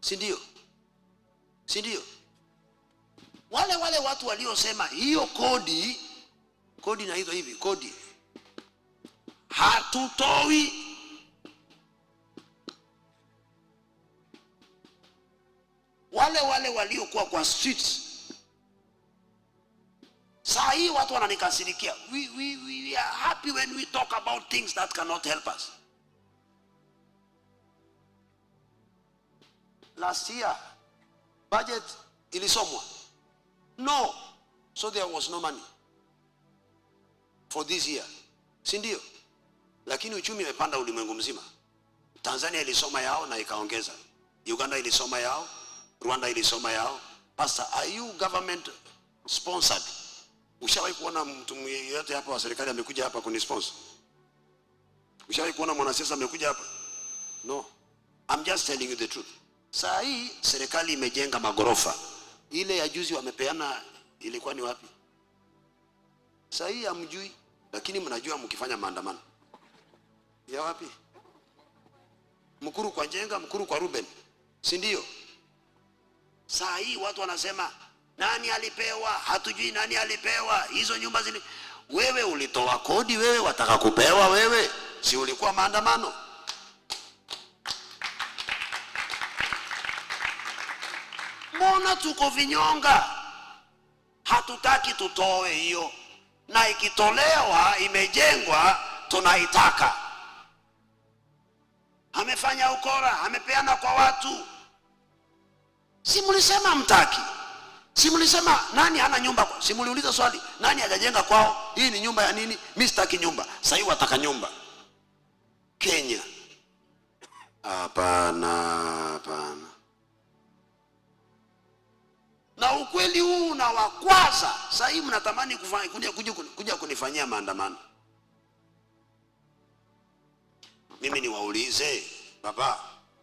si ndio? Si ndio? Wale watu waliosema hiyo kodi na hizo hivi kodi hatutoi, wale waliokuwa kwa streets, saa hii watu wananikasirikia. We are happy when we talk about things that cannot help us. Last year budget ilisomwa, no, so there was no money for this year, si ndio? Lakini uchumi umepanda ulimwengu mzima. Tanzania ilisoma yao na ikaongeza, Uganda ilisoma yao, Rwanda ilisoma yao. Pastor, are you government sponsored? Ushawahi kuona mtu yeyote hapa wa serikali amekuja hapa kunisponsor? Ushawahi kuona mwanasiasa amekuja hapa? No. I'm just telling you the truth. Saa hii serikali imejenga magorofa. Ile ya juzi wamepeana ilikuwa ni wapi? Saa hii hamjui, lakini mnajua mkifanya maandamano. Ya wapi? Mkuru kwa Njenga, Mkuru kwa Ruben, si ndio? Saa hii watu wanasema nani alipewa? Hatujui nani alipewa. Hizo nyumba zile, wewe ulitoa kodi, wewe wataka kupewa wewe? Si ulikuwa maandamano? Mbona tuko vinyonga? Hatutaki tutoe hiyo, na ikitolewa imejengwa tunaitaka. Amefanya ukora, amepeana kwa watu. Si mlisema mtaki? Si mlisema nani hana nyumba? Si mliuliza swali nani hajajenga kwao? Hii ni nyumba ya nini? Mimi sitaki nyumba. Sasa hivi wataka nyumba. Kenya. Hapana. Na ukweli huu unawakwaza. Sasa hivi mnatamani kuja kunifanyia maandamano. Mimi niwaulize, baba,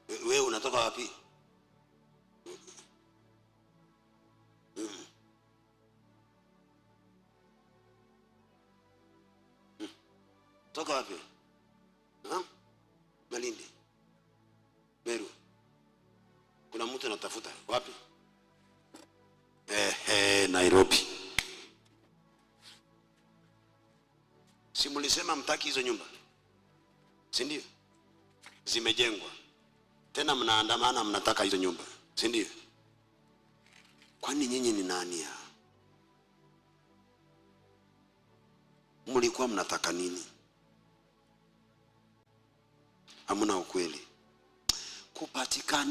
wewe unatoka wapi? Toka wapi? Malindi, Meru. Kuna mtu anatafuta wapi? Nairobi. Si mlisema mtaki hizo nyumba, si ndio? Zimejengwa tena, mnaandamana mnataka hizo nyumba, si ndio? Kwani nyinyi ni nani? Mlikuwa mnataka nini? Hamna ukweli kupatikana.